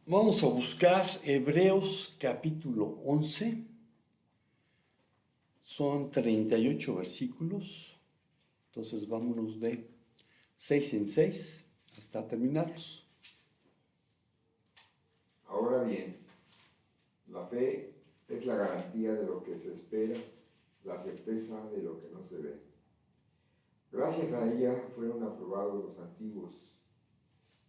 Vamos a buscar Hebreos capítulo 11. Son 38 versículos. Entonces vámonos de 6 en 6 hasta terminarlos. Ahora bien, la fe es la garantía de lo que se espera, la certeza de lo que no se ve. Gracias a ella fueron aprobados los antiguos.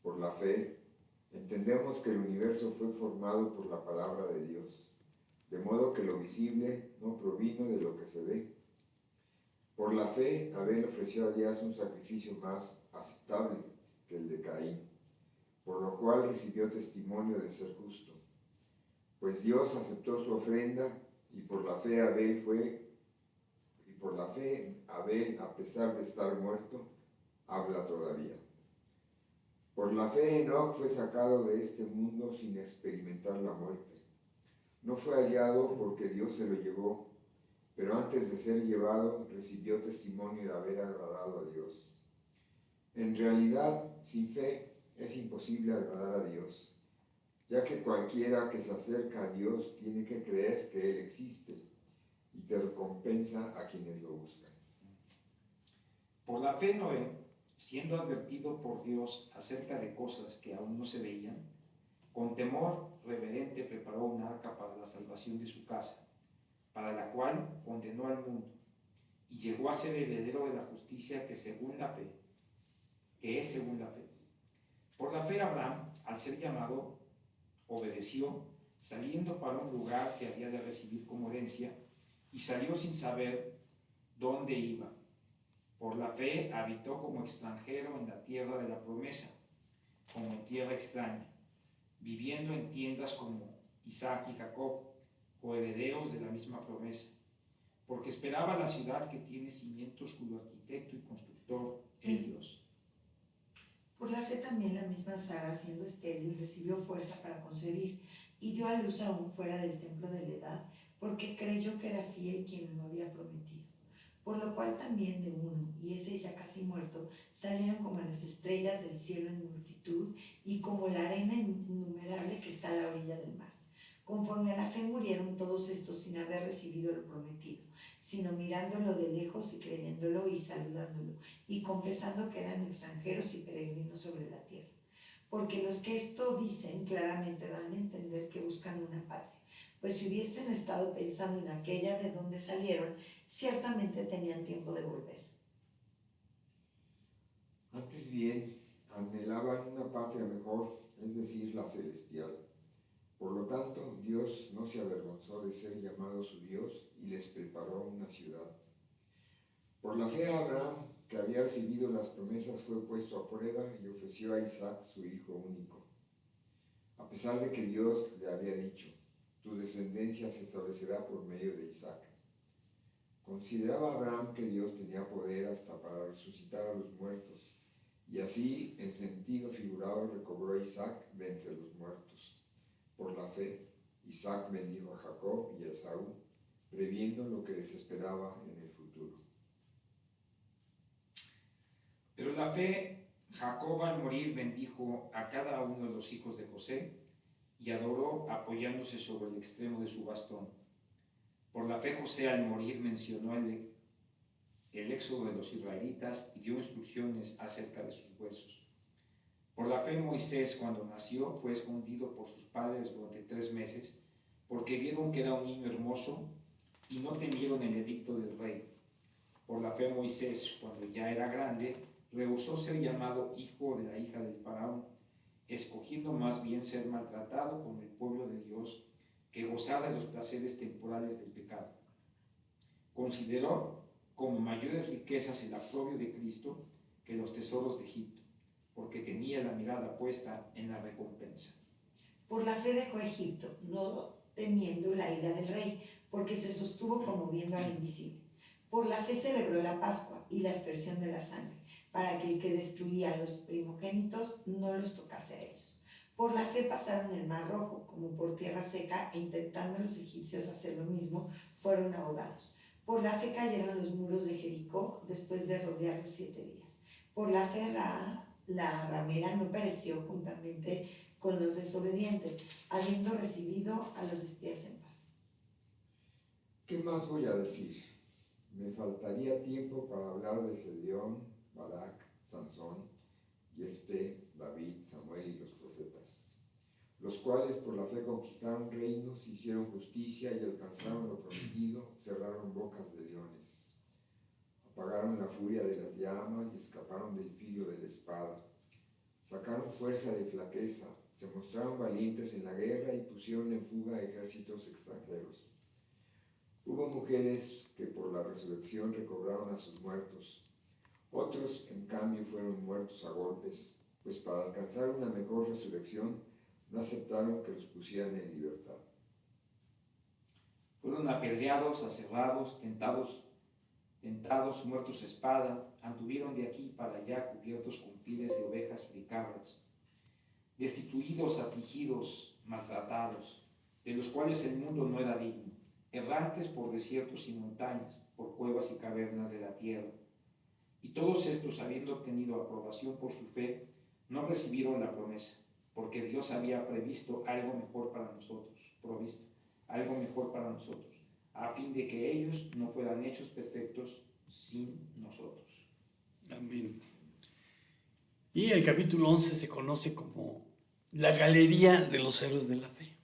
Por la fe, entendemos que el universo fue formado por la palabra de Dios, de modo que lo visible no provino de lo que se ve. Por la fe, Abel ofreció a Dios un sacrificio más aceptable que el de Caín, por lo cual recibió testimonio de ser justo. Pues Dios aceptó su ofrenda y por la fe Abel, a pesar de estar muerto, habla todavía. Por la fe Enoc fue sacado de este mundo sin experimentar la muerte. No fue hallado porque Dios se lo llevó, pero antes de ser llevado recibió testimonio de haber agradado a Dios. En realidad, sin fe es imposible agradar a Dios, ya que cualquiera que se acerca a Dios tiene que creer que Él existe y que recompensa a quienes lo buscan. Por la fe Noé, siendo advertido por Dios acerca de cosas que aún no se veían, con temor reverente preparó un arca para la salvación de su casa, para la cual condenó al mundo, y llegó a ser heredero de la justicia que es según la fe. Por la fe Abraham, al ser llamado, obedeció, saliendo para un lugar que había de recibir como herencia, y salió sin saber dónde iba. Por la fe habitó como extranjero en la tierra de la promesa, como en tierra extraña, viviendo en tiendas como Isaac y Jacob, coherederos de la misma promesa, porque esperaba la ciudad que tiene cimientos, cuyo arquitecto y constructor es Dios. Por la fe también la misma Sara, siendo estéril, recibió fuerza para concebir y dio a luz aún fuera del templo de la edad, porque creyó que era fiel quien lo había prometido. Por lo cual también de uno, y ese ya casi muerto, salieron como las estrellas del cielo en multitud y como la arena innumerable que está a la orilla del mar. Conforme a la fe murieron todos estos sin haber recibido lo prometido, sino mirándolo de lejos y creyéndolo y saludándolo, y confesando que eran extranjeros y peregrinos sobre la tierra. Porque los que esto dicen claramente dan a entender que buscan una patria, pues si hubiesen estado pensando en aquella de donde salieron, ciertamente tenían tiempo de volver. Antes bien, anhelaban una patria mejor, es decir, la celestial. Por lo tanto, Dios no se avergonzó de ser llamado su Dios y les preparó una ciudad. Por la fe Abraham, que había recibido las promesas, fue puesto a prueba y ofreció a Isaac su hijo único. A pesar de que Dios le había dicho, tu descendencia se establecerá por medio de Isaac. Consideraba Abraham que Dios tenía poder hasta para resucitar a los muertos, y así, en sentido figurado, recobró a Isaac de entre los muertos. Por la fe, Isaac bendijo a Jacob y a Esaú, previendo lo que les esperaba en el futuro. Pero la fe, Jacob al morir bendijo a cada uno de los hijos de José y adoró apoyándose sobre el extremo de su bastón. Por la fe José al morir mencionó el éxodo de los israelitas y dio instrucciones acerca de sus huesos. Por la fe Moisés, cuando nació, fue escondido por sus padres durante 3 meses, porque vieron que era un niño hermoso y no temieron el edicto del rey. Por la fe Moisés, cuando ya era grande, rehusó ser llamado hijo de la hija del faraón, escogiendo más bien ser maltratado con el pueblo de Dios que gozar de los placeres temporales del pecado. Consideró como mayores riquezas el aprobio de Cristo que los tesoros de Egipto, porque tenía la mirada puesta en la recompensa. Por la fe dejó Egipto, no temiendo la ira del rey, porque se sostuvo como viendo al invisible. Por la fe celebró la Pascua y la aspersión de la sangre, para que el que destruía a los primogénitos no los tocase a ellos. Por la fe pasaron el mar Rojo como por tierra seca, e intentando los egipcios hacer lo mismo, fueron ahogados. Por la fe cayeron los muros de Jericó después de rodearlos 7 días. Por la fe la ramera no pereció juntamente con los desobedientes, habiendo recibido a los espías en paz. ¿Qué más voy a decir? Me faltaría tiempo para hablar de Gedeón, Barak, Sansón, Jefté, David, Samuel y los profetas, los cuales por la fe conquistaron reinos, hicieron justicia y alcanzaron lo prometido, cerraron bocas de leones, apagaron la furia de las llamas y escaparon del filo de la espada, sacaron fuerza de flaqueza, se mostraron valientes en la guerra y pusieron en fuga ejércitos extranjeros. Hubo mujeres que por la resurrección recobraron a sus muertos. Otros, en cambio, fueron muertos a golpes, pues para alcanzar una mejor resurrección no aceptaron que los pusieran en libertad. Fueron apedreados, aserrados, tentados, muertos a espada, anduvieron de aquí para allá cubiertos con pieles de ovejas y de cabras, destituidos, afligidos, maltratados, de los cuales el mundo no era digno, errantes por desiertos y montañas, por cuevas y cavernas de la tierra. Y todos estos, habiendo obtenido aprobación por su fe, no recibieron la promesa, porque Dios había provisto algo mejor para nosotros, a fin de que ellos no fueran hechos perfectos sin nosotros. Amén. Y el capítulo 11 se conoce como la galería de los héroes de la fe.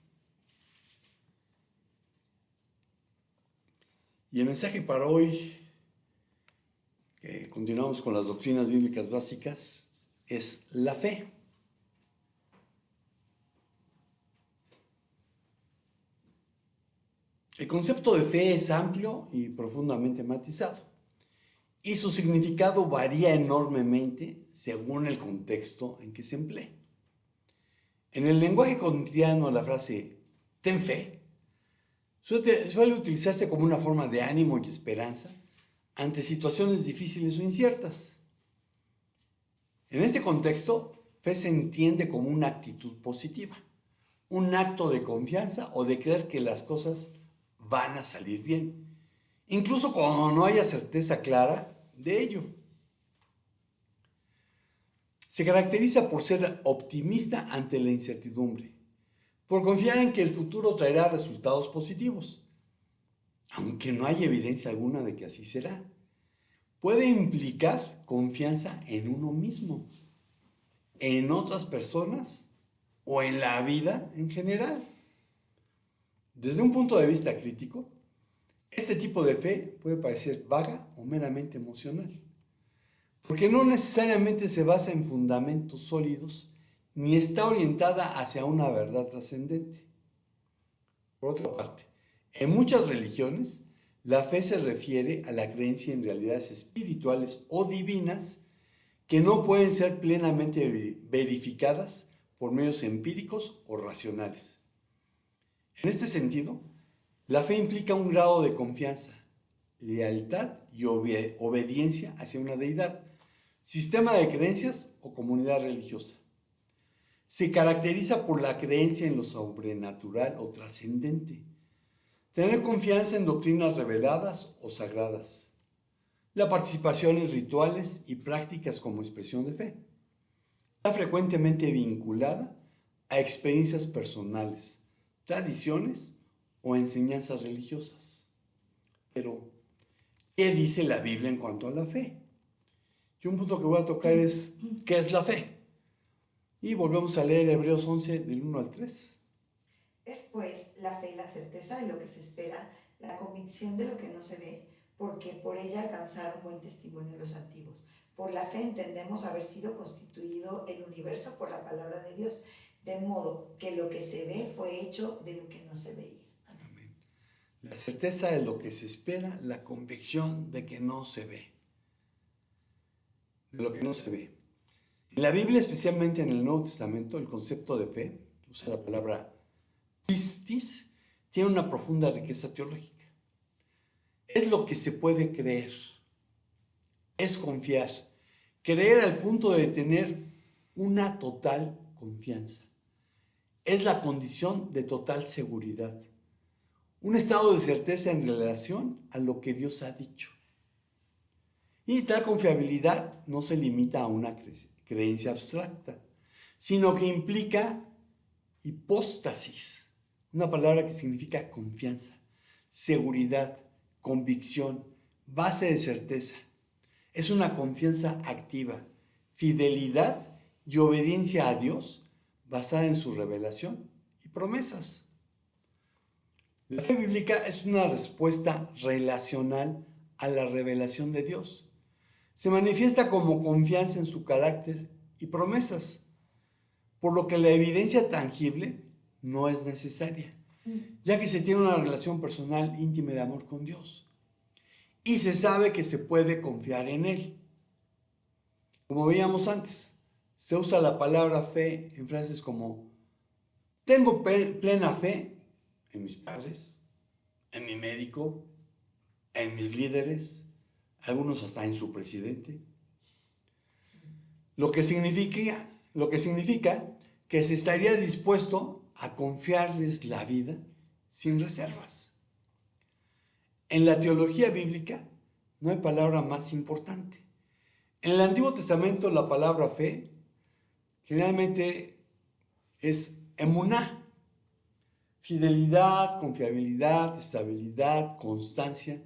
Y el mensaje para hoy, que continuamos con las doctrinas bíblicas básicas, es la fe. El concepto de fe es amplio y profundamente matizado, y su significado varía enormemente según el contexto en que se emplee. En el lenguaje cotidiano, la frase "ten fe" suele utilizarse como una forma de ánimo y esperanza ante situaciones difíciles o inciertas. En este contexto, fe se entiende como una actitud positiva, un acto de confianza o de creer que las cosas van a salir bien, incluso cuando no haya certeza clara de ello. Se caracteriza por ser optimista ante la incertidumbre, por confiar en que el futuro traerá resultados positivos, aunque no hay evidencia alguna de que así será. Puede implicar confianza en uno mismo, en otras personas o en la vida en general. Desde un punto de vista crítico, este tipo de fe puede parecer vaga o meramente emocional, porque no necesariamente se basa en fundamentos sólidos ni está orientada hacia una verdad trascendente. Por otra parte, en muchas religiones, la fe se refiere a la creencia en realidades espirituales o divinas que no pueden ser plenamente verificadas por medios empíricos o racionales. En este sentido, la fe implica un grado de confianza, lealtad y obediencia hacia una deidad, sistema de creencias o comunidad religiosa. Se caracteriza por la creencia en lo sobrenatural o trascendente, tener confianza en doctrinas reveladas o sagradas, la participación en rituales y prácticas como expresión de fe. Está frecuentemente vinculada a experiencias personales, tradiciones o enseñanzas religiosas. Pero, ¿qué dice la Biblia en cuanto a la fe? Y un punto que voy a tocar es, ¿qué es la fe? Y volvemos a leer Hebreos 11, del 1 al 3. Es pues la fe y la certeza de lo que se espera, la convicción de lo que no se ve, porque por ella alcanzaron buen testimonio los antiguos. Por la fe entendemos haber sido constituido el universo por la palabra de Dios, de modo que lo que se ve fue hecho de lo que no se veía. Amén. La certeza de lo que se espera, la convicción de que no se ve. De lo que no se ve. En la Biblia, especialmente en el Nuevo Testamento, el concepto de fe, usa la palabra pistis, tiene una profunda riqueza teológica. Es lo que se puede creer, es confiar, creer al punto de tener una total confianza. Es la condición de total seguridad, un estado de certeza en relación a lo que Dios ha dicho. Y tal confiabilidad no se limita a una creencia abstracta, sino que implica hipóstasis, una palabra que significa confianza, seguridad, convicción, base de certeza. Es una confianza activa, fidelidad y obediencia a Dios basada en su revelación y promesas. La fe bíblica es una respuesta relacional a la revelación de Dios. Se manifiesta como confianza en su carácter y promesas, por lo que la evidencia tangible no es necesaria, ya que se tiene una relación personal íntima de amor con Dios y se sabe que se puede confiar en Él. Como veíamos antes, se usa la palabra fe en frases como: tengo plena fe en mis padres, en mi médico, en mis líderes, algunos hasta en su presidente. Lo que significa que se estaría dispuesto a confiarles la vida sin reservas. En la teología bíblica no hay palabra más importante. En el Antiguo Testamento la palabra fe generalmente es emuná: fidelidad, confiabilidad, estabilidad, constancia,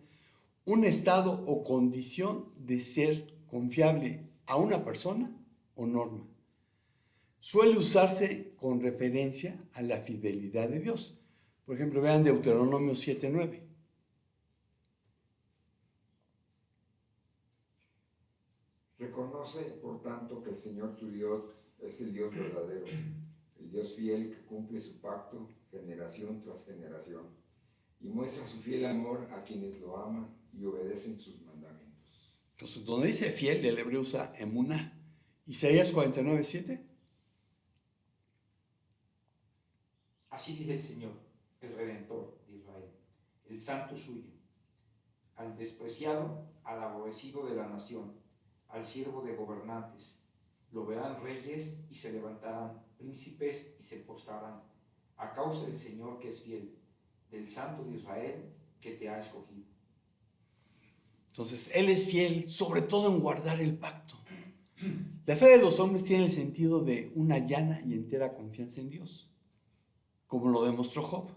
un estado o condición de ser confiable a una persona o norma. Suele usarse con referencia a la fidelidad de Dios. Por ejemplo, vean Deuteronomio 7:9. Reconoce, por tanto, que el Señor tu Dios es el Dios verdadero, el Dios fiel que cumple su pacto generación tras generación y muestra su fiel amor a quienes lo aman y obedecen sus mandamientos. Entonces, donde dice fiel, el hebreo usa emuná. Isaías 49:7. Así dice el Señor, el Redentor de Israel, el Santo suyo, al despreciado, al aborrecido de la nación, al siervo de gobernantes. Lo verán reyes y se levantarán, príncipes y se postrarán, a causa del Señor que es fiel, del Santo de Israel que te ha escogido. Entonces, Él es fiel, sobre todo en guardar el pacto. La fe de los hombres tiene el sentido de una llana y entera confianza en Dios, como lo demostró Job,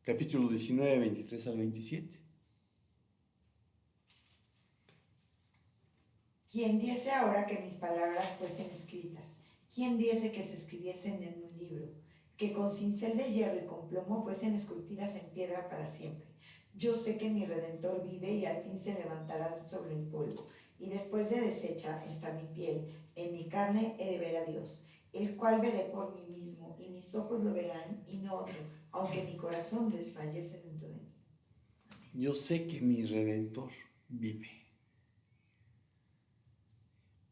capítulo 19, 23 al 27. ¿Quién diese ahora que mis palabras fuesen escritas? ¿Quién diese que se escribiesen en un libro? Que con cincel de hierro y con plomo fuesen esculpidas en piedra para siempre. Yo sé que mi Redentor vive y al fin se levantará sobre el polvo. Y después de deshecha está mi piel, en mi carne he de ver a Dios, el cual veré por mí mismo, y mis ojos lo verán y no otro, aunque mi corazón desfallece dentro de mí. Yo sé que mi Redentor vive.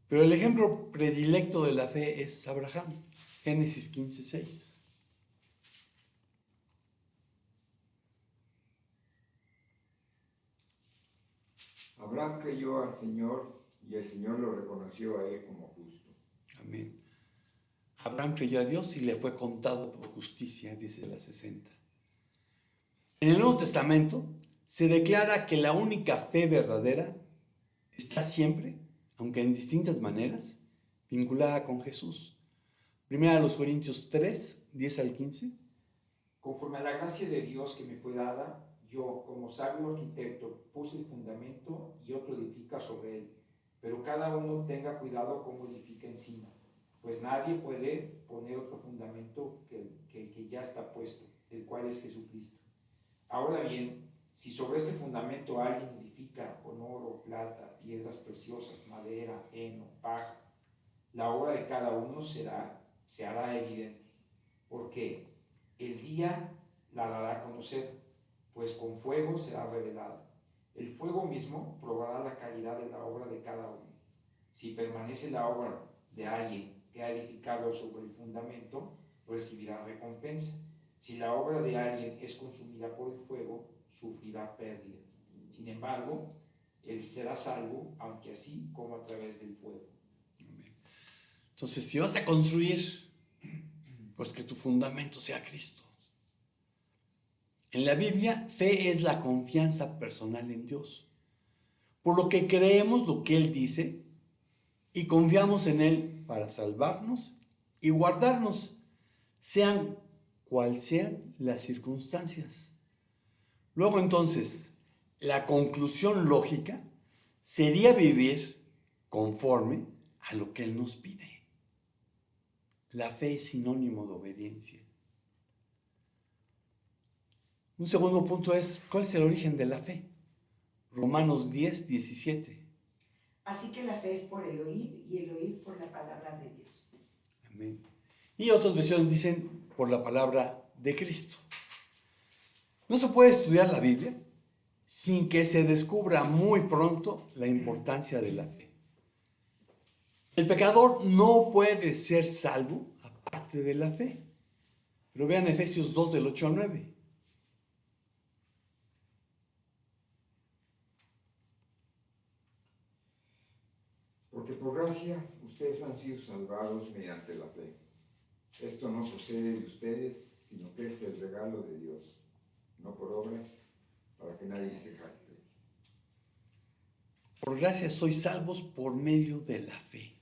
Pero el ejemplo predilecto de la fe es Abraham, Génesis 15:6. Abraham creyó al Señor y el Señor lo reconoció a él como justo. Amén. Abraham creyó a Dios y le fue contado por justicia, dice la 60. En el Nuevo Testamento se declara que la única fe verdadera está siempre, aunque en distintas maneras, vinculada con Jesús. Primera a los Corintios 3, 10 al 15. Conforme a la gracia de Dios que me fue dada, yo, como sabio arquitecto, puse el fundamento y otro edifica sobre él. Pero cada uno tenga cuidado cómo edifica encima, pues nadie puede poner otro fundamento que el que ya está puesto, el cual es Jesucristo. Ahora bien, si sobre este fundamento alguien edifica con oro, plata, piedras preciosas, madera, heno, paja, la obra de cada uno se hará evidente, porque el día la dará a conocer, pues con fuego será revelada. El fuego mismo probará la calidad de la obra de cada uno. Si permanece la obra de alguien que ha edificado sobre el fundamento, recibirá recompensa. Si la obra de alguien es consumida por el fuego, sufrirá pérdida. Sin embargo, él será salvo, aunque así como a través del fuego. Entonces, si vas a construir, pues que tu fundamento sea Cristo. En la Biblia, fe es la confianza personal en Dios, por lo que creemos lo que Él dice y confiamos en Él para salvarnos y guardarnos, sean cual sean las circunstancias. Luego entonces, la conclusión lógica sería vivir conforme a lo que Él nos pide. La fe es sinónimo de obediencia. Un segundo punto es, ¿cuál es el origen de la fe? Romanos 10, 17. Así que la fe es por el oír y el oír por la palabra de Dios. Amén. Y otras versiones dicen por la palabra de Cristo. No se puede estudiar la Biblia sin que se descubra muy pronto la importancia de la fe. El pecador no puede ser salvo aparte de la fe. Pero vean Efesios 2 del 8 al 9. Porque por gracia ustedes han sido salvados mediante la fe. Esto no procede de ustedes, sino que es el regalo de Dios, no por obras, para que nadie se jacte. Por gracia sois salvos por medio de la fe.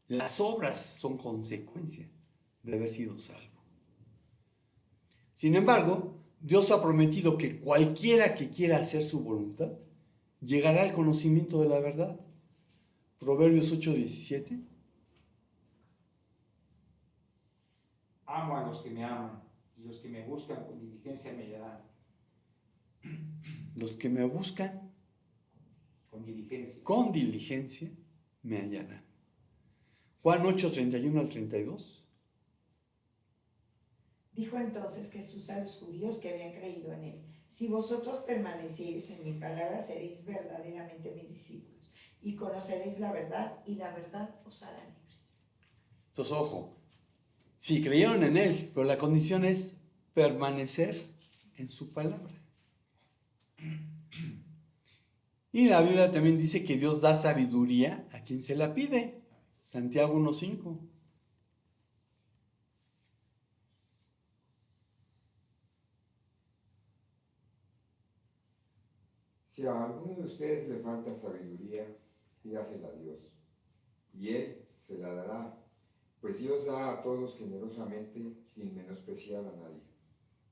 Las obras son consecuencia de haber sido salvo. Sin embargo, Dios ha prometido que cualquiera que quiera hacer su voluntad llegará al conocimiento de la verdad. Proverbios 8:17. Amo a los que me aman, y los que me buscan con diligencia me hallarán. Los que me buscan con diligencia me hallarán. Juan 8:31 al 32. Dijo entonces Jesús a los judíos que habían creído en él: si vosotros permaneciereis en mi palabra, seréis verdaderamente mis discípulos, y conoceréis la verdad, y la verdad os hará libres. Entonces, ojo, sí creyeron en él, pero la condición es permanecer en su palabra. Y la Biblia también dice que Dios da sabiduría a quien se la pide. Santiago 1:5. Si a alguno de ustedes le falta sabiduría, pídasela a Dios, y Él se la dará, pues Dios da a todos generosamente, sin menospreciar a nadie.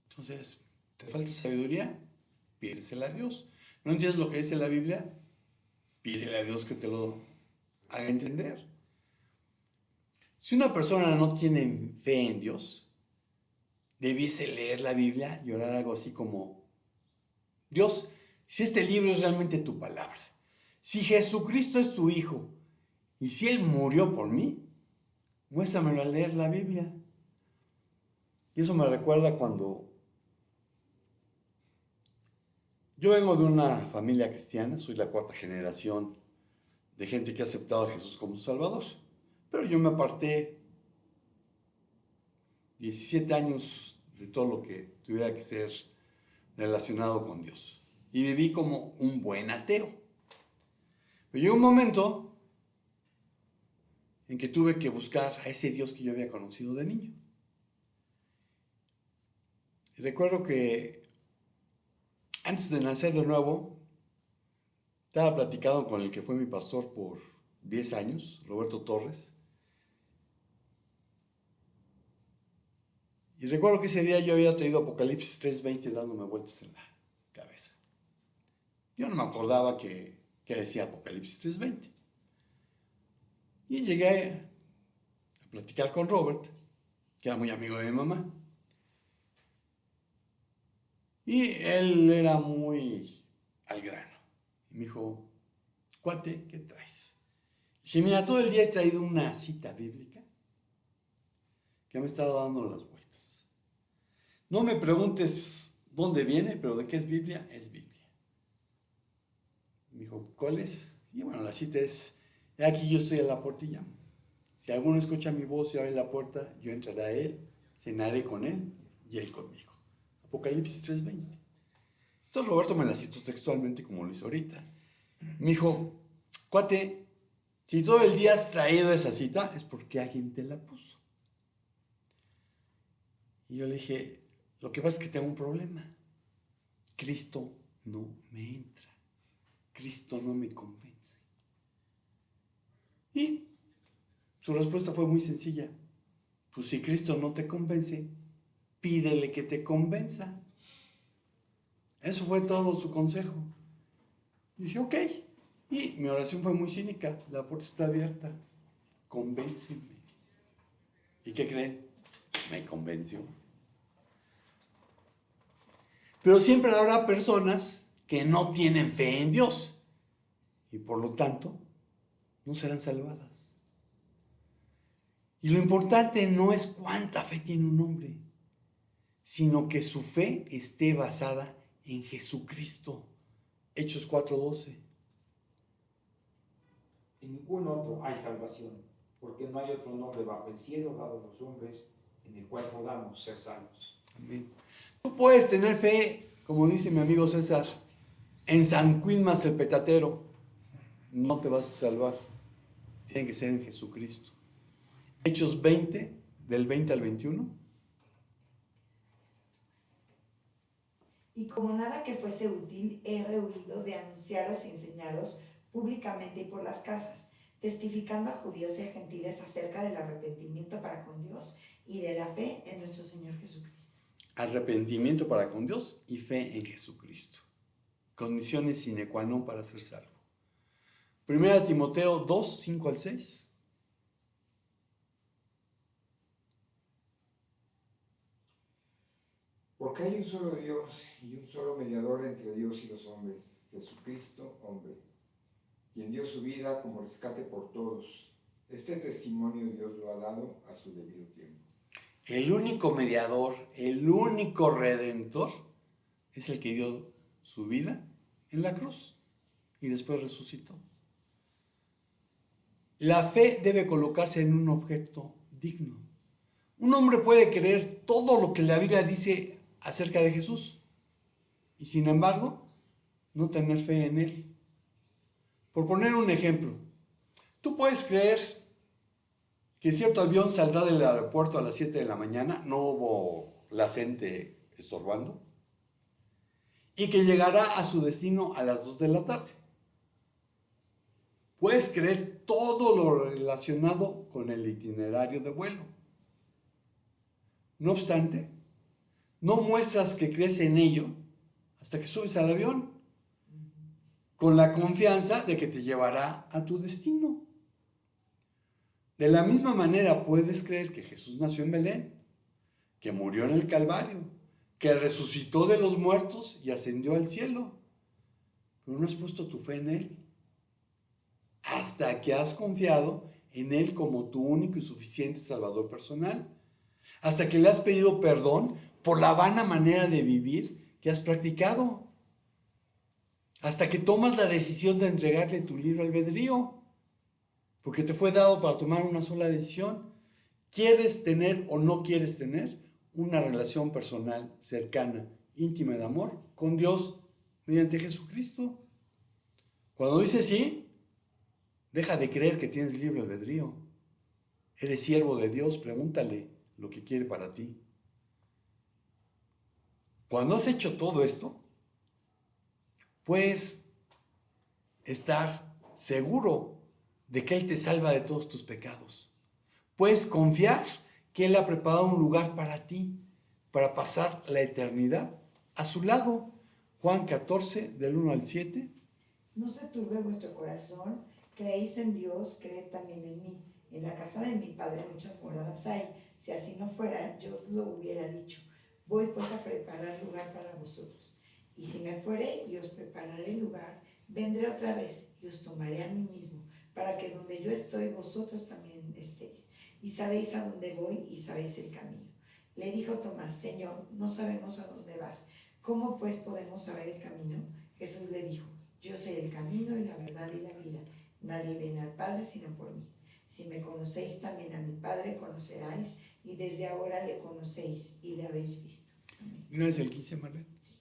Entonces, ¿te falta sabiduría? Pídesela a Dios. ¿No entiendes lo que dice la Biblia? Pídele a Dios que te lo haga entender. Si una persona no tiene fe en Dios, debiese leer la Biblia y orar algo así como: Dios, si este libro es realmente tu palabra, si Jesucristo es tu Hijo, y si Él murió por mí, muéstramelo al leer la Biblia. Y eso me recuerda cuando yo vengo de una familia cristiana, soy la cuarta generación de gente que ha aceptado a Jesús como su Salvador. Pero yo me aparté 17 años de todo lo que tuviera que ser relacionado con Dios. Y viví como un buen ateo. Pero llegó un momento en que tuve que buscar a ese Dios que yo había conocido de niño. Y recuerdo que antes de nacer de nuevo, estaba platicando con el que fue mi pastor por 10 años, Roberto Torres. Y recuerdo que ese día yo había traído Apocalipsis 3:20 dándome vueltas en la cabeza. Yo no me acordaba que decía Apocalipsis 3:20. Y llegué a platicar con Robert, que era muy amigo de mi mamá. Y él era muy al grano. Y me dijo: cuate, ¿qué traes? Dije: mira, todo el día he traído una cita bíblica que me ha estado dando las vueltas. No me preguntes dónde viene, pero de qué es Biblia, es Biblia. Me dijo: ¿cuál es? Y bueno, la cita es: he aquí yo estoy a la puerta y llamo. Si alguno escucha mi voz y abre la puerta, yo entraré a él, cenaré con él y él conmigo. Apocalipsis 3:20. Entonces Roberto me la citó textualmente como lo hizo ahorita. Me dijo: cuate, si todo el día has traído esa cita, es porque alguien te la puso. Y yo le dije: lo que pasa es que tengo un problema. Cristo no me entra. Cristo no me convence. Y su respuesta fue muy sencilla: pues si Cristo no te convence, pídele que te convenza. Eso fue todo su consejo. Y dije, ok. Y mi oración fue muy cínica. La puerta está abierta. Convénceme. ¿Y qué creen? Me convenció. Pero siempre habrá personas que no tienen fe en Dios. Y por lo tanto, no serán salvadas. Y lo importante no es cuánta fe tiene un hombre, sino que su fe esté basada en Jesucristo. Hechos 4:12. En ningún otro hay salvación, porque no hay otro nombre bajo el cielo dado a los hombres en el cual podamos ser salvos. Amén. Tú puedes tener fe, como dice mi amigo César, en San Quinmas el Petatero. No te vas a salvar. Tiene que ser en Jesucristo. Hechos 20, del 20 al 21. Y como nada que fuese útil, he rehuido de anunciaros y enseñaros públicamente y por las casas, testificando a judíos y a gentiles acerca del arrepentimiento para con Dios y de la fe en nuestro Señor Jesucristo. Arrepentimiento para con Dios y fe en Jesucristo. Condiciones sine qua non para ser salvo. 1 Timoteo 2, 5 al 6. Porque hay un solo Dios y un solo mediador entre Dios y los hombres, Jesucristo, hombre, quien dio su vida como rescate por todos. Este testimonio Dios lo ha dado a su debido tiempo. El único mediador, el único redentor, es el que dio su vida en la cruz y después resucitó. La fe debe colocarse en un objeto digno. Un hombre puede creer todo lo que la Biblia dice acerca de Jesús y sin embargo no tener fe en él. Por poner un ejemplo, tú puedes creer que cierto avión saldrá del aeropuerto a las 7 de la mañana, no hubo la gente estorbando, y que llegará a su destino a las 2 de la tarde. Puedes creer todo lo relacionado con el itinerario de vuelo. No obstante, no muestras que crees en ello hasta que subes al avión, con la confianza de que te llevará a tu destino. De la misma manera puedes creer que Jesús nació en Belén, que murió en el Calvario, que resucitó de los muertos y ascendió al cielo, pero no has puesto tu fe en Él hasta que has confiado en Él como tu único y suficiente Salvador personal, hasta que le has pedido perdón por la vana manera de vivir que has practicado, hasta que tomas la decisión de entregarle tu libre albedrío, porque te fue dado para tomar una sola decisión. ¿Quieres tener o no quieres tener una relación personal, cercana, íntima de amor con Dios mediante Jesucristo? Cuando dices sí, deja de creer que tienes libre albedrío. Eres siervo de Dios, pregúntale lo que quiere para ti. Cuando has hecho todo esto, puedes estar seguro de que Él te salva de todos tus pecados. Puedes confiar que Él ha preparado un lugar para ti, para pasar la eternidad a su lado. Juan 14, del 1 al 7. No se turbe vuestro corazón, creéis en Dios, creed también en mí. En la casa de mi Padre muchas moradas hay. Si así no fuera, yo os lo hubiera dicho. Voy pues a preparar lugar para vosotros. Y si me fuere y os prepararé lugar, vendré otra vez y os tomaré a mí mismo, para que donde yo estoy, vosotros también estéis. Y sabéis a dónde voy y sabéis el camino. Le dijo Tomás: Señor, no sabemos a dónde vas. ¿Cómo pues podemos saber el camino? Jesús le dijo: Yo soy el camino y la verdad y la vida. Nadie viene al Padre sino por mí. Si me conocéis, también a mi Padre conoceráis, y desde ahora le conocéis y le habéis visto. Amén. ¿No es el 15, Marlene? Sí.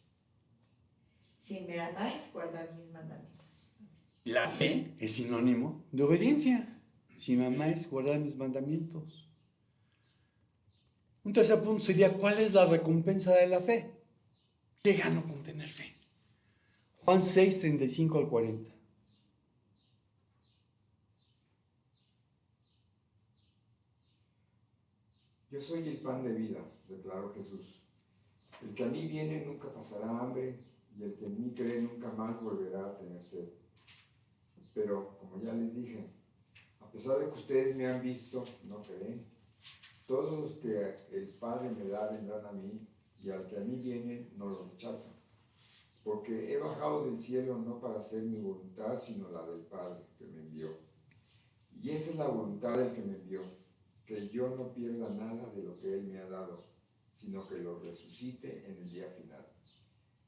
Si me amáis, guardad mis mandamientos. Amén. La fe es sinónimo de obediencia. Si me amáis, guardad mis mandamientos. Un tercer punto sería: ¿cuál es la recompensa de la fe? ¿Qué gano con tener fe? Juan 6, 35 al 40. Yo soy el pan de vida, declaró Jesús. El que a mí viene nunca pasará hambre, y el que en mí cree nunca más volverá a tener sed. Pero, como ya les dije, a pesar de que ustedes me han visto, no creen. Todos los que el Padre me da vendrán a mí, y al que a mí viene no lo rechazan. Porque he bajado del cielo no para hacer mi voluntad, sino la del Padre que me envió. Y esta es la voluntad del que me envió, que yo no pierda nada de lo que Él me ha dado, sino que lo resucite en el día final.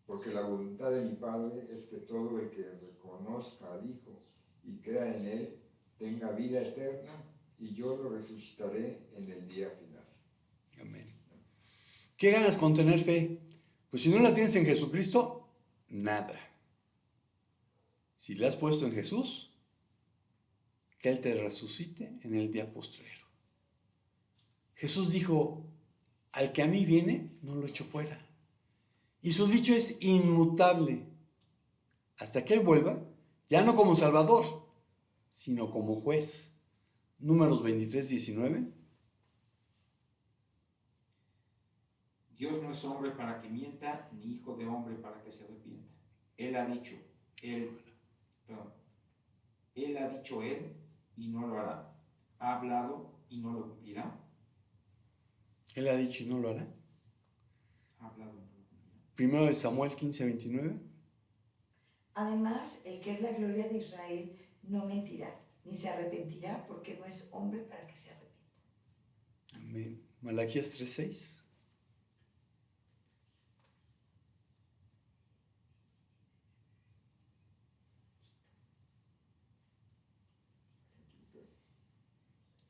Porque la voluntad de mi Padre es que todo el que reconozca al Hijo y crea en Él tenga vida eterna, y yo lo resucitaré en el día final. Amén. ¿Qué ganas con tener fe? Pues si no la tienes en Jesucristo, nada. Si la has puesto en Jesús, que Él te resucite en el día postrero. Jesús dijo, al que a mí viene, no lo echo fuera. Y su dicho es inmutable. Hasta que Él vuelva, ya no como Salvador, sino como juez. Números 23, 19. Dios no es hombre para que mienta, ni hijo de hombre para que se arrepienta. Él ha dicho él, y no lo hará. Ha hablado y no lo cumplirá. Él ha dicho y no lo hará. Ha hablado y no lo cumplirá. Primero de Samuel 15, 29. Además, el que es la gloria de Israel no mentirá, ni se arrepentirá, porque no es hombre para que se arrepienta. Amén. Malaquías 3, 6.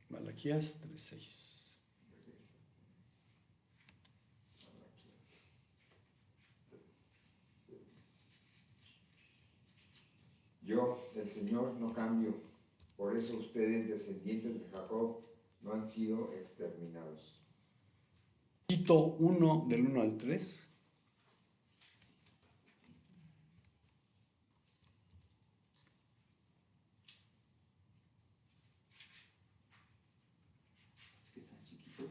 Malaquías 3, 6. Yo, el Señor, no cambio. Por eso ustedes, descendientes de Jacob, no han sido exterminados. Tito 1, del 1 al 3. Es que es tan chiquito.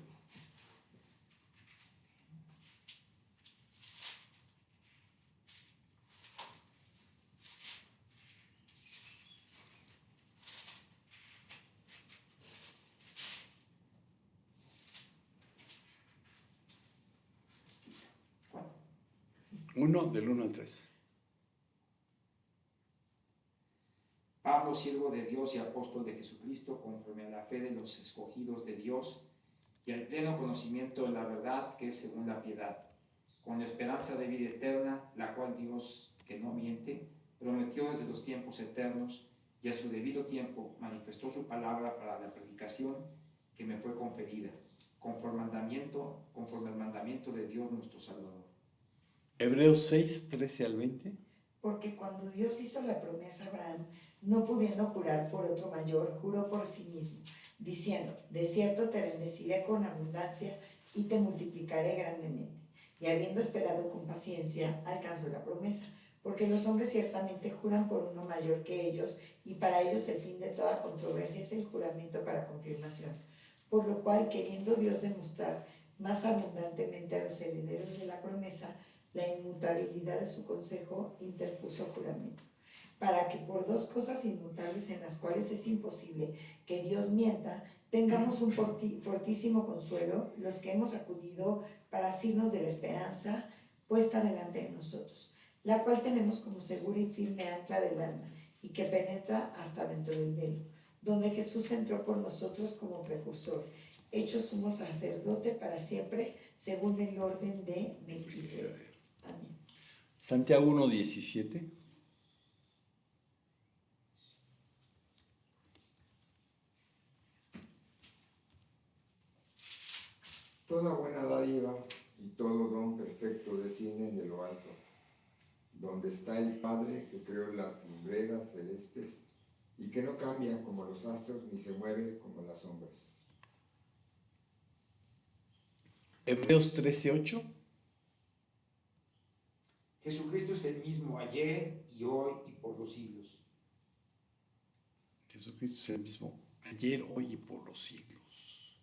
¿Cuál? 1, del 1 al 3. Pablo, siervo de Dios y apóstol de Jesucristo, conforme a la fe de los escogidos de Dios y al pleno conocimiento de la verdad que es según la piedad, con la esperanza de vida eterna, la cual Dios, que no miente, prometió desde los tiempos eternos, y a su debido tiempo manifestó su palabra para la predicación que me fue conferida, conforme al mandamiento de Dios nuestro Salvador. Hebreos 6, 13 al 20. Porque cuando Dios hizo la promesa a Abraham, no pudiendo jurar por otro mayor, juró por sí mismo, diciendo, de cierto te bendeciré con abundancia y te multiplicaré grandemente. Y habiendo esperado con paciencia, alcanzó la promesa, porque los hombres ciertamente juran por uno mayor que ellos, y para ellos el fin de toda controversia es el juramento para confirmación. Por lo cual, queriendo Dios demostrar más abundantemente a los herederos de la promesa la inmutabilidad de su consejo, interpuso juramento, para que por dos cosas inmutables en las cuales es imposible que Dios mienta, tengamos un fortísimo consuelo los que hemos acudido para asirnos de la esperanza puesta delante de nosotros, la cual tenemos como segura y firme ancla del alma, y que penetra hasta dentro del velo, donde Jesús entró por nosotros como precursor, hecho sumo sacerdote para siempre, según el orden de Melquisedec. Amén. Santiago 1, 17. Toda buena dádiva y todo don perfecto descienden de lo alto, donde está el Padre que creó las lumbreras celestes y que no cambia como los astros ni se mueve como las sombras. Hebreos 13, 8. Jesucristo es el mismo ayer y hoy y por los siglos. Jesucristo es el mismo ayer, hoy y por los siglos.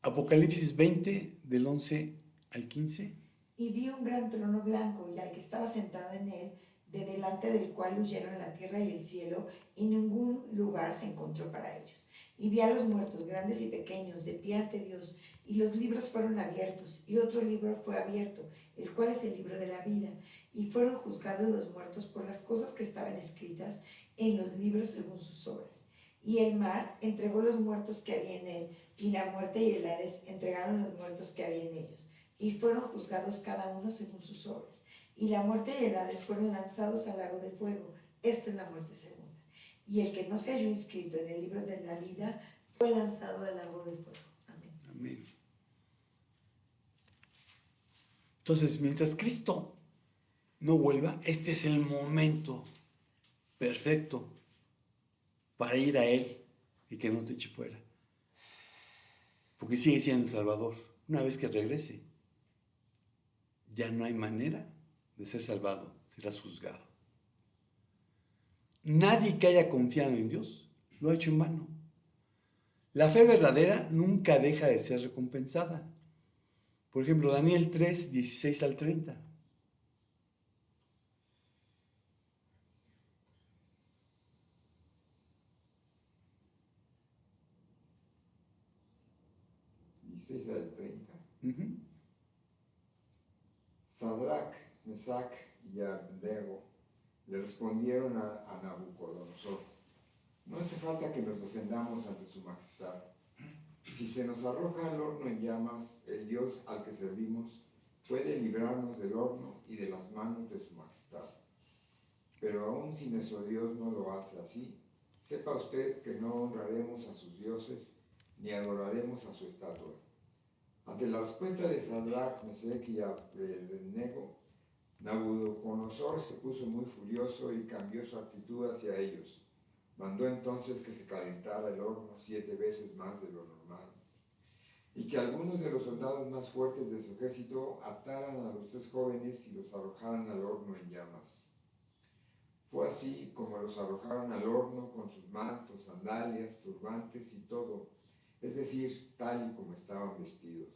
Apocalipsis 20, del 11 al 15. Y vi un gran trono blanco y al que estaba sentado en él, de delante del cual huyeron la tierra y el cielo, y ningún lugar se encontró para ellos. Y vi a los muertos, grandes y pequeños, de pie ante Dios, y los libros fueron abiertos, y otro libro fue abierto, el cual es el libro de la vida, y fueron juzgados los muertos por las cosas que estaban escritas en los libros según sus obras. Y el mar entregó los muertos que había en él, y la muerte y el Hades entregaron los muertos que había en ellos, y fueron juzgados cada uno según sus obras. Y la muerte y el Hades fueron lanzados al lago de fuego. Esta es la muerte segunda. Y el que no se halló inscrito en el libro de la vida fue lanzado al lago de fuego. Amén. Amén. Entonces, mientras Cristo no vuelva, este es el momento perfecto para ir a Él y que no te eche fuera. Porque sigue siendo el Salvador. Una vez que regrese, ya no hay manera de ser salvado, serás juzgado. Nadie que haya confiado en Dios lo ha hecho en vano. La fe verdadera nunca deja de ser recompensada. Por ejemplo, Daniel 3, 16 al 30. Al 30. Uh-huh. Sadrach, Mesach y Abednego le respondieron a Nabucodonosor: no hace falta que nos defendamos ante su majestad. Si se nos arroja al horno en llamas, el Dios al que servimos puede librarnos del horno y de las manos de su majestad. Pero aun si nuestro Dios no lo hace así, sepa usted que no honraremos a sus dioses ni adoraremos a su estatua. Ante la respuesta de Sadrach, Mesech y Abednego, Nabucodonosor se puso muy furioso y cambió su actitud hacia ellos. Mandó entonces que se calentara el horno 7 veces más de lo normal, y que algunos de los soldados más fuertes de su ejército ataran a los 3 jóvenes y los arrojaran al horno en llamas. Fue así como los arrojaron al horno con sus mantos, sandalias, turbantes y todo, es decir, tal y como estaban vestidos.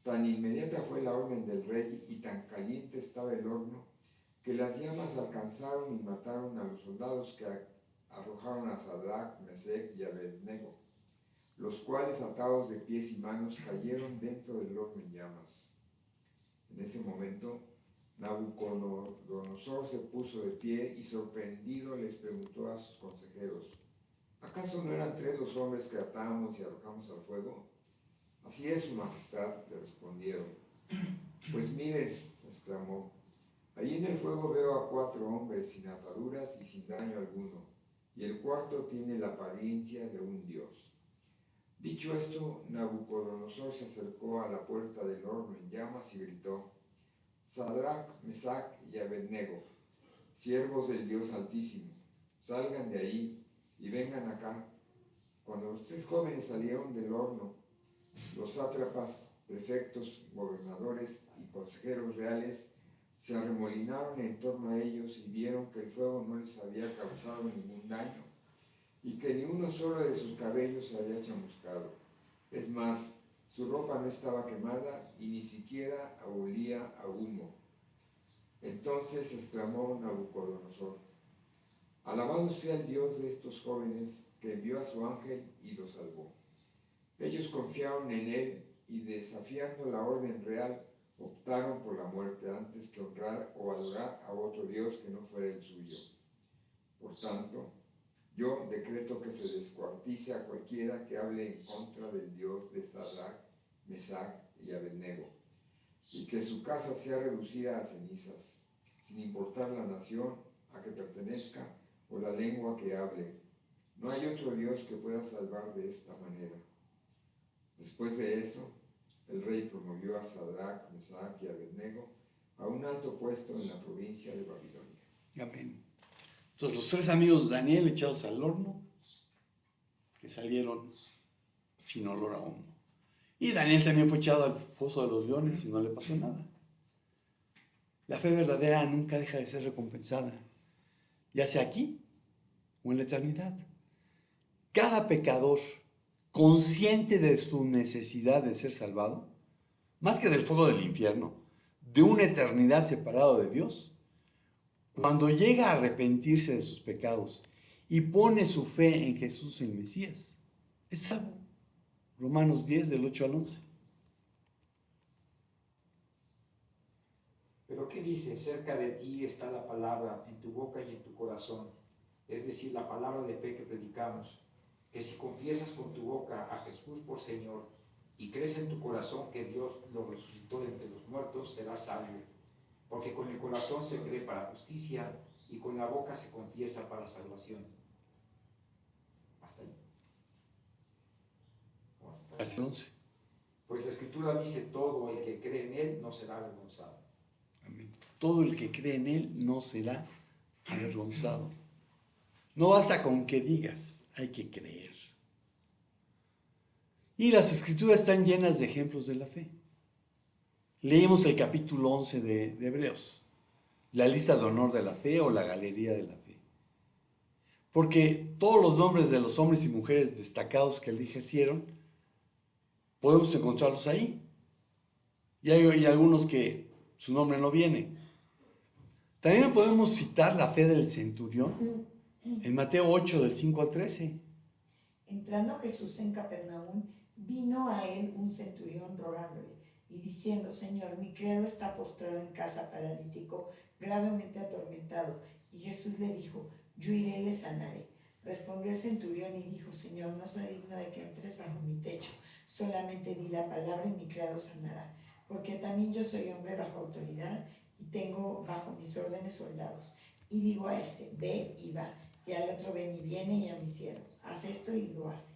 Tan inmediata fue la orden del rey y tan caliente estaba el horno, que las llamas alcanzaron y mataron a los soldados que arrojaron a Sadrach, Mesech y Abednego, los cuales, atados de pies y manos, cayeron dentro del horno en llamas. En ese momento, Nabucodonosor se puso de pie y, sorprendido, les preguntó a sus consejeros: ¿acaso no eran 3 los hombres que atamos y arrojamos al fuego? Así es, su majestad, le respondieron. Pues miren, exclamó, allí en el fuego veo a 4 hombres sin ataduras y sin daño alguno, y el cuarto tiene la apariencia de un dios. Dicho esto, Nabucodonosor se acercó a la puerta del horno en llamas y gritó: Sadrach, Mesach y Abednego, siervos del Dios Altísimo, salgan de ahí y vengan acá. Cuando los 3 jóvenes salieron del horno, los sátrapas, prefectos, gobernadores y consejeros reales se arremolinaron en torno a ellos y vieron que el fuego no les había causado ningún daño y que ni uno solo de sus cabellos se había chamuscado. Es más, su ropa no estaba quemada y ni siquiera olía a humo. Entonces exclamó Nabucodonosor: alabado sea el Dios de estos jóvenes, que envió a su ángel y los salvó. Ellos confiaron en él y, desafiando la orden real, optaron por la muerte antes que honrar o adorar a otro Dios que no fuera el suyo. Por tanto, yo decreto que se descuartice a cualquiera que hable en contra del Dios de Sadrach, Mesach y Abednego, y que su casa sea reducida a cenizas, sin importar la nación a que pertenezca o la lengua que hable. No hay otro Dios que pueda salvar de esta manera. Después de eso, el rey promovió a Sadrach, Mesach y Abednego a un alto puesto en la provincia de Babilonia. Amén. Entonces los 3 amigos de Daniel echados al horno, que salieron sin olor a humo. Y Daniel también fue echado al foso de los leones y no le pasó nada. La fe verdadera nunca deja de ser recompensada, ya sea aquí o en la eternidad. Cada pecador consciente de su necesidad de ser salvado, más que del fuego del infierno, de una eternidad separado de Dios, cuando llega a arrepentirse de sus pecados y pone su fe en Jesús el Mesías, es salvo. Romanos 10, del 8 al 11. Pero ¿qué dice? Cerca de ti está la palabra, en tu boca y en tu corazón. Es decir, la palabra de fe que predicamos. Que si confiesas con tu boca a Jesús por Señor y crees en tu corazón que Dios lo resucitó de entre los muertos, serás salvo. Porque con el corazón se cree para justicia y con la boca se confiesa para salvación. ¿Hasta ahí? Hasta el 11. Pues la Escritura dice, todo el que cree en Él no será avergonzado. Amén. Todo el que cree en Él no será avergonzado. No basta con que digas, hay que creer. Y las Escrituras están llenas de ejemplos de la fe. Leímos el capítulo 11 de Hebreos, la lista de honor de la fe o la galería de la fe. Porque todos los nombres de los hombres y mujeres destacados que le ejercieron, podemos encontrarlos ahí. Y hay algunos que su nombre no viene. También podemos citar la fe del centurión en Mateo 8, del 5 al 13. Entrando Jesús en Capernaum, vino a él un centurión rogándole y diciendo, Señor, mi criado está postrado en casa paralítico, gravemente atormentado. Y Jesús le dijo, yo iré y le sanaré. Respondió el centurión y dijo, Señor, no soy digno de que entres bajo mi techo, solamente di la palabra y mi criado sanará. Porque también yo soy hombre bajo autoridad y tengo bajo mis órdenes soldados. Y digo a este, ve y va, y al otro ven y viene, y a mi siervo, haz esto y lo hace.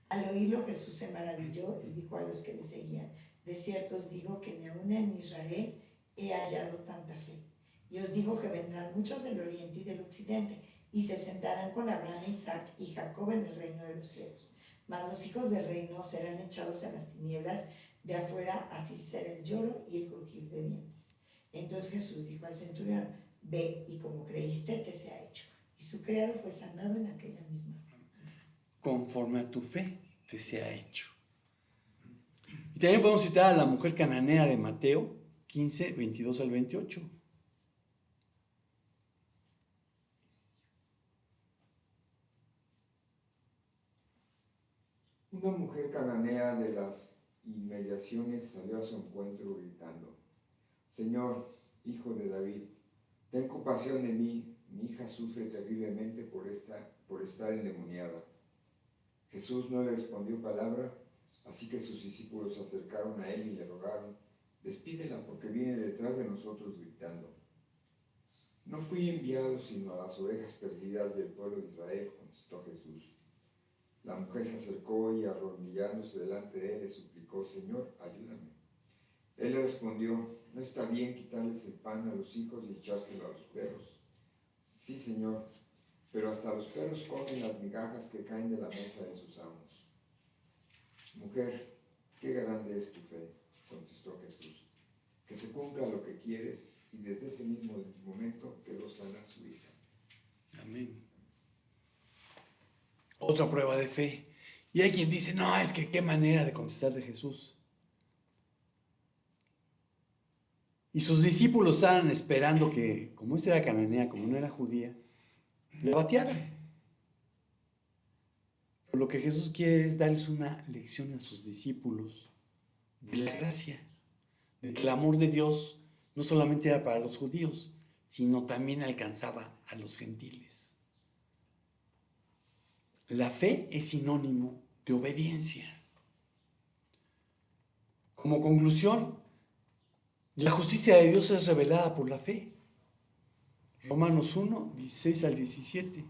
Al oírlo Jesús se maravilló y dijo a los que le seguían, de cierto os digo que ni aun en Israel he hallado tanta fe. Y os digo que vendrán muchos del oriente y del occidente, y se sentarán con Abraham, Isaac y Jacob en el reino de los cielos. Mas los hijos del reino serán echados en las tinieblas de afuera, así será el lloro y el crujir de dientes. Entonces Jesús dijo al centurión, ve, y como creíste te sea hecho. Y su criado fue sanado en aquella misma hora. Conforme a tu fe te sea hecho. Y también podemos citar a la mujer cananea de Mateo 15, 22 al 28. Una mujer cananea de las inmediaciones salió a su encuentro gritando, Señor, hijo de David, ten compasión de mí, mi hija sufre terriblemente por estar endemoniada. Jesús no le respondió palabra, así que sus discípulos se acercaron a él y le rogaron, despídela porque viene detrás de nosotros gritando. No fui enviado sino a las ovejas perdidas del pueblo de Israel, contestó Jesús. La mujer se acercó y arrodillándose delante de él le suplicó, Señor, ayúdame. Él le respondió, no está bien quitarles el pan a los hijos y echárselo a los perros. Sí, Señor, pero hasta los perros comen las migajas que caen de la mesa de sus amos. Mujer, qué grande es tu fe, contestó Jesús. Que se cumpla lo que quieres, y desde ese mismo momento quedó sana su hija. Amén. Otra prueba de fe. Y hay quien dice, no, es que qué manera de contestar de Jesús. Y sus discípulos estaban esperando que, como esta era cananea, como no era judía, le bateara. Pero lo que Jesús quiere es darles una lección a sus discípulos de la gracia, de que el amor de Dios no solamente era para los judíos, sino también alcanzaba a los gentiles. La fe es sinónimo de obediencia. Como conclusión, la justicia de Dios es revelada por la fe. Romanos 1, 16 al 17.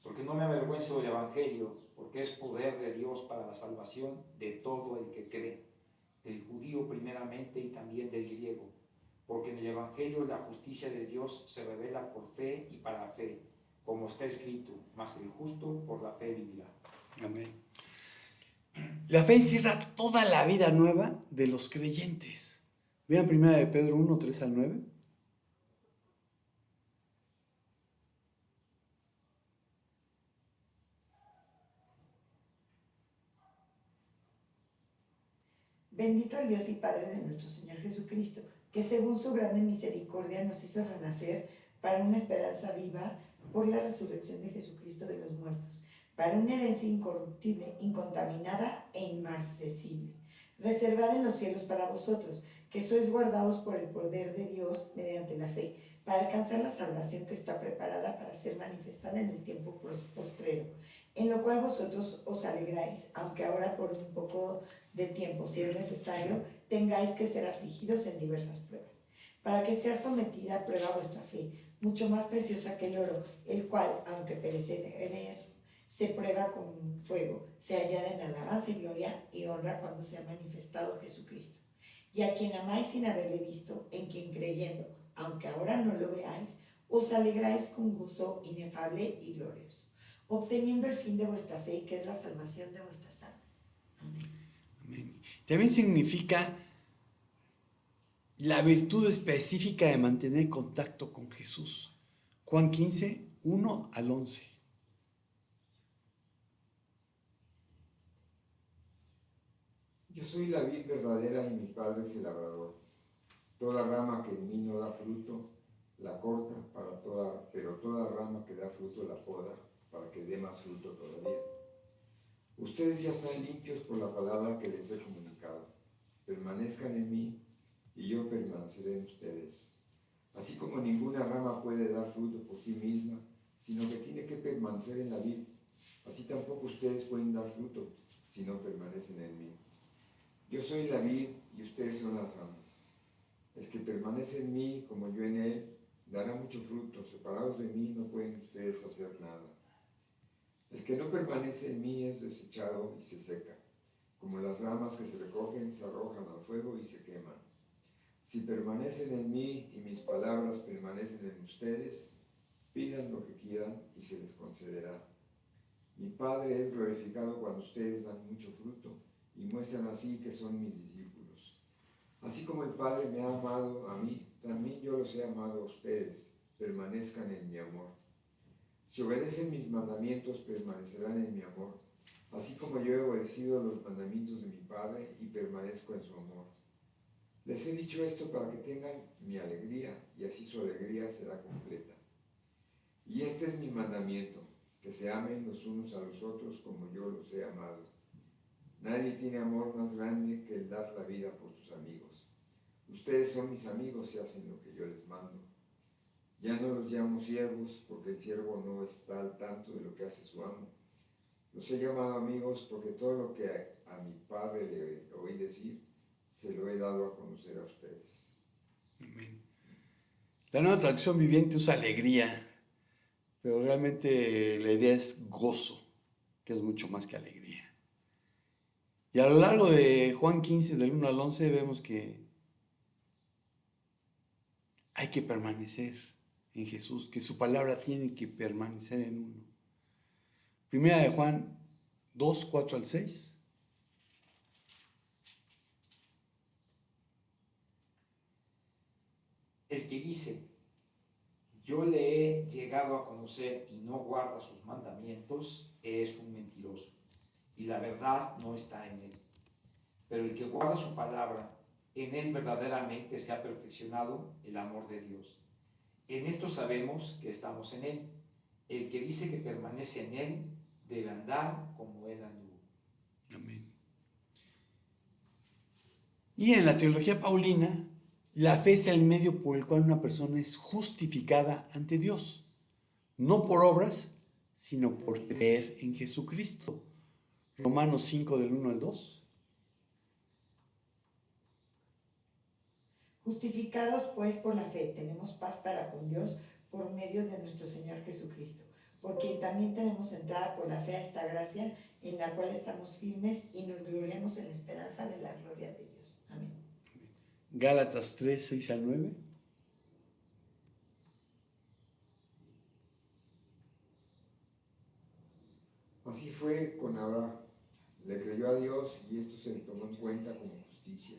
Porque no me avergüenzo del Evangelio, porque es poder de Dios para la salvación de todo el que cree, del judío primeramente y también del griego. porque en el Evangelio la justicia de Dios se revela por fe y para fe, como está escrito, mas el justo por la fe vivirá. Amén. La fe encierra toda la vida nueva de los creyentes. Vean 1 de Pedro 1, 3 al 9. Bendito el Dios y Padre de nuestro Señor Jesucristo, que según su grande misericordia nos hizo renacer para una esperanza viva por la resurrección de Jesucristo de los muertos, para una herencia incorruptible, incontaminada e inmarcesible, reservada en los cielos para vosotros, que sois guardados por el poder de Dios mediante la fe, para alcanzar la salvación que está preparada para ser manifestada en el tiempo postrero, en lo cual vosotros os alegráis, aunque ahora por un poco de tiempo, si es necesario, tengáis que ser afligidos en diversas pruebas, para que sea sometida a prueba vuestra fe, mucho más preciosa que el oro, el cual, aunque perecedero, se prueba con fuego, se hallada en alabanza y gloria y honra cuando sea manifestado Jesucristo. Y a quien amáis sin haberle visto, en quien creyendo, aunque ahora no lo veáis, os alegráis con gozo inefable y glorioso, obteniendo el fin de vuestra fe, que es la salvación de vuestras almas. Amén. Amén. También significa la virtud específica de mantener contacto con Jesús. Juan 15, 1 al 11. Yo soy la vid verdadera y mi Padre es el labrador. Toda rama que en mí no da fruto, la corta, pero toda rama que da fruto la poda, para que dé más fruto todavía. Ustedes ya están limpios por la palabra que les he comunicado. Permanezcan en mí y yo permaneceré en ustedes. Así como ninguna rama puede dar fruto por sí misma, sino que tiene que permanecer en la vid, así tampoco ustedes pueden dar fruto si no permanecen en mí. Yo soy la vid y ustedes son las ramas. El que permanece en mí, como yo en él, dará mucho fruto. Separados de mí no pueden ustedes hacer nada. El que no permanece en mí es desechado y se seca. Como las ramas que se recogen, se arrojan al fuego y se queman. Si permanecen en mí y mis palabras permanecen en ustedes, pidan lo que quieran y se les concederá. Mi Padre es glorificado cuando ustedes dan mucho fruto y muestran así que son mis discípulos. Así como el Padre me ha amado a mí, también yo los he amado a ustedes. Permanezcan en mi amor. Si obedecen mis mandamientos, permanecerán en mi amor, así como yo he obedecido los mandamientos de mi Padre y permanezco en su amor. Les he dicho esto para que tengan mi alegría y así su alegría será completa. Y este es mi mandamiento, que se amen los unos a los otros como yo los he amado. Nadie tiene amor más grande que el dar la vida por sus amigos. Ustedes son mis amigos y hacen lo que yo les mando. Ya no los llamo siervos, porque el siervo no está al tanto de lo que hace su amo. Los he llamado amigos porque todo lo que a mi Padre le oí decir, se lo he dado a conocer a ustedes. Amén. La Nueva Traducción Viviente usa alegría, pero realmente la idea es gozo, que es mucho más que alegría. Y a lo largo de Juan 15, del 1 al 11, vemos que hay que permanecer en Jesús, que su palabra tiene que permanecer en uno. Primera de Juan 2, 4 al 6. El que dice, yo le he llegado a conocer y no guarda sus mandamientos, es un mentiroso, y la verdad no está en él. Pero el que guarda su palabra, en él verdaderamente se ha perfeccionado el amor de Dios. En esto sabemos que estamos en él. El que dice que permanece en él, debe andar como él anduvo. Amén. Y en la teología paulina, la fe es el medio por el cual una persona es justificada ante Dios, no por obras, sino por creer en Jesucristo. Romanos 5, del 1 al 2. Justificados pues por la fe, tenemos paz para con Dios por medio de nuestro Señor Jesucristo, por quien también tenemos entrada por la fe a esta gracia, en la cual estamos firmes y nos gloriamos en la esperanza de la gloria de Dios. Amén. Gálatas 3, 6 al 9. Así fue con Abraham. Le creyó a Dios y esto se le tomó en cuenta como justicia.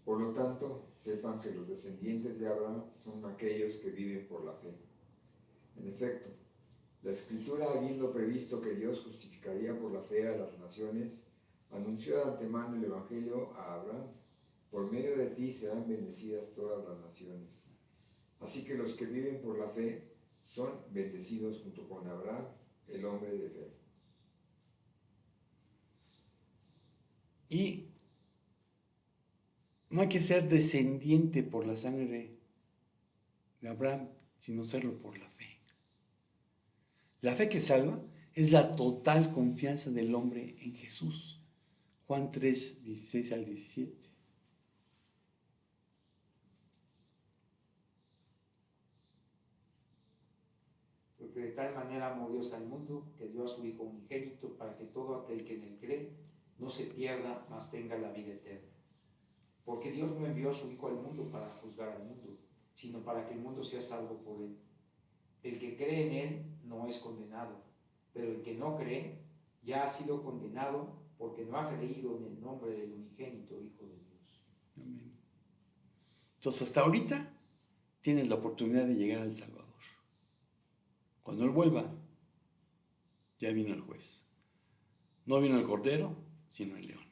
Por lo tanto, sepan que los descendientes de Abraham son aquellos que viven por la fe. En efecto, la Escritura, habiendo previsto que Dios justificaría por la fe a las naciones, anunció de antemano el Evangelio a Abraham: por medio de ti serán bendecidas todas las naciones. Así que los que viven por la fe son bendecidos junto con Abraham, el hombre de fe. Y no hay que ser descendiente por la sangre de Abraham, sino serlo por la fe. La fe que salva es la total confianza del hombre en Jesús. Juan 3, 16 al 17. Porque de tal manera amó Dios al mundo, que dio a su Hijo unigénito, para que todo aquel que en él cree no se pierda, mas tenga la vida eterna. Porque Dios no envió a su Hijo al mundo para juzgar al mundo, sino para que el mundo sea salvo por él. El que cree en él no es condenado, pero el que no cree ya ha sido condenado, porque no ha creído en el nombre del unigénito Hijo de Dios. Amén. Entonces, hasta ahorita tienes la oportunidad de llegar al Salvador. Cuando Él vuelva, ya vino el juez. No vino el cordero, sino el león.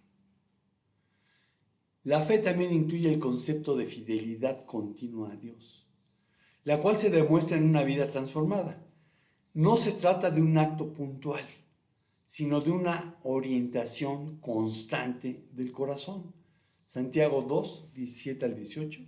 La fe también incluye el concepto de fidelidad continua a Dios, la cual se demuestra en una vida transformada. No se trata de un acto puntual, sino de una orientación constante del corazón. Santiago 2, 17 al 18.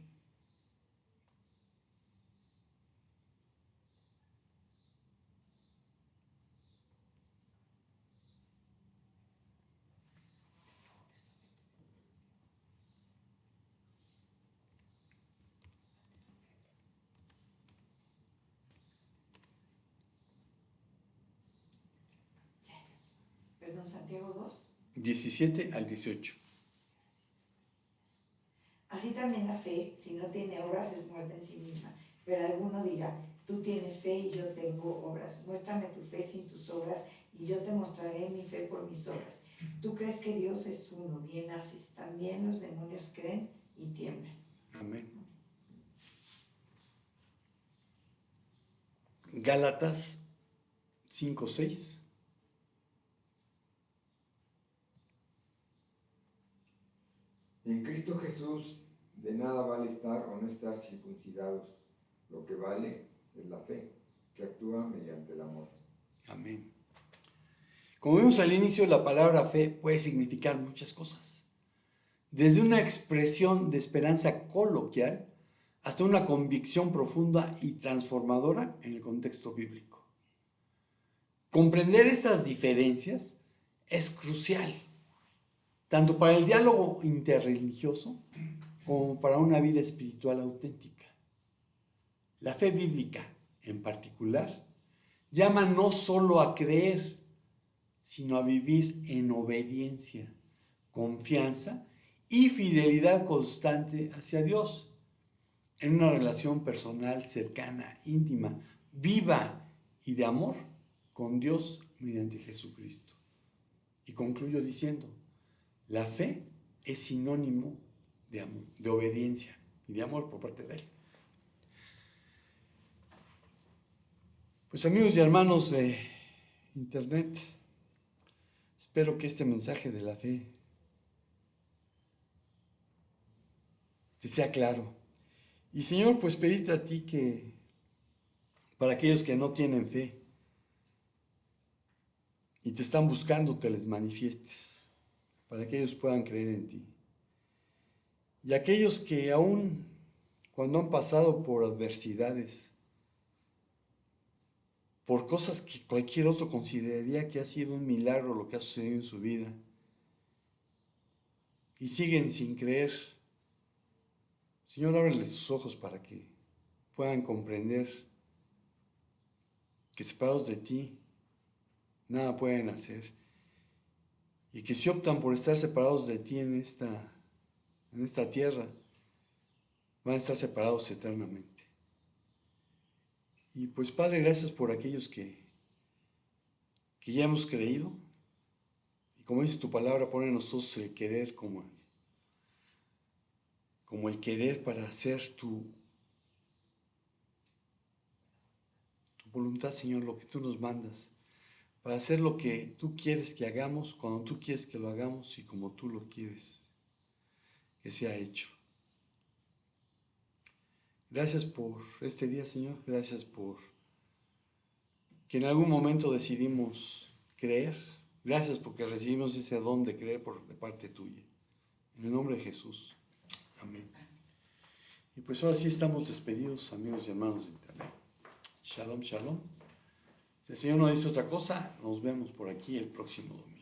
Perdón, Santiago 2. 17 al 18. Así también la fe, si no tiene obras, es muerta en sí misma. Pero alguno dirá, tú tienes fe y yo tengo obras. Muéstrame tu fe sin tus obras y yo te mostraré mi fe por mis obras. Tú crees que Dios es uno, bien haces. También los demonios creen y tiemblan. Amén. Gálatas 5, 6. En Cristo Jesús de nada vale estar o no estar circuncidados. Lo que vale es la fe, que actúa mediante el amor. Amén. Como vimos al inicio, la palabra fe puede significar muchas cosas. Desde una expresión de esperanza coloquial hasta una convicción profunda y transformadora en el contexto bíblico. Comprender estas diferencias es crucial, tanto para el diálogo interreligioso como para una vida espiritual auténtica. La fe bíblica, en particular, llama no solo a creer, sino a vivir en obediencia, confianza y fidelidad constante hacia Dios, en una relación personal, cercana, íntima, viva y de amor con Dios mediante Jesucristo. Y concluyo diciendo, la fe es sinónimo de amor, de obediencia y de amor por parte de Él. Pues amigos y hermanos de Internet, espero que este mensaje de la fe te sea claro. Y Señor, pues pedirte a ti que para aquellos que no tienen fe y te están buscando, te les manifiestes, para que ellos puedan creer en ti. Y aquellos que aún cuando han pasado por adversidades, por cosas que cualquier otro consideraría que ha sido un milagro lo que ha sucedido en su vida, y siguen sin creer, Señor, ábreles sus ojos para que puedan comprender que separados de ti, nada pueden hacer, y que si optan por estar separados de ti en esta tierra, van a estar separados eternamente. Y pues Padre, gracias por aquellos que ya hemos creído. Y como dice tu palabra, pone en nosotros el querer como el querer para hacer tu voluntad, Señor, lo que tú nos mandas, para hacer lo que tú quieres que hagamos, cuando tú quieres que lo hagamos y como tú lo quieres que sea hecho. Gracias por este día, Señor. Gracias por que en algún momento decidimos creer. Gracias porque recibimos ese don de creer de parte tuya. En el nombre de Jesús. Amén. Y pues ahora sí estamos despedidos, amigos y hermanos de internet. Shalom, shalom. Si el Señor no dice otra cosa, nos vemos por aquí el próximo domingo.